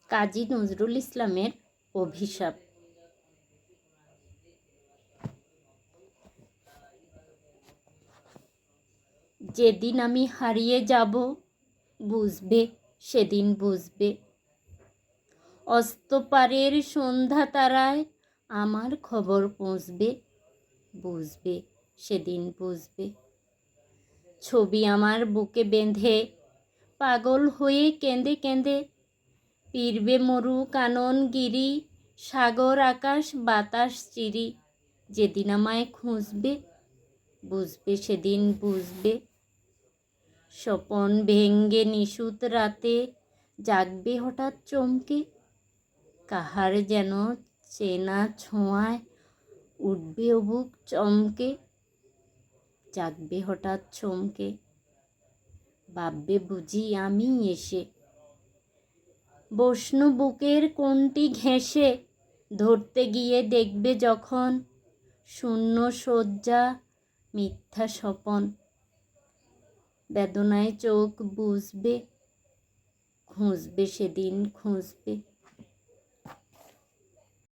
কাজী নজরুল ইসলামের অভিশাপ। যেদিন আমি হারিয়ে যাব, বুঝবে সেদিন বুঝবে। অস্তপারের সন্ধ্যা তারায় আমার খবর পৌঁছবে, বুঝবে সেদিন বুঝবে। ছবি আমার বুকে বেঁধে পাগল হয়ে কেঁদে কেঁদে ফিরবে মরু কানন গিরি, সাগর আকাশ বাতাস চিরি। যেদিন আমায় খুঁজবে, বুঝবে সেদিন বুঝবে। স্বপন ভেঙ্গে নিশুত রাতে জাগবে হঠাৎ চমকে, কাহার যেন চেনা ছোঁয়ায় উঠবে অবুক চমকে। জাগবে হঠাৎ চমকে, ভাববে বুঝি আমি এসে বসনু বুকের কোণটি ঘেঁষে। ধরতে গিয়ে দেখবে যখন শূন্য শয্যা মিথ্যা স্বপন। বেদনায় চোখ বুঝবে, খুঁজবে সেদিন খুঁজবে।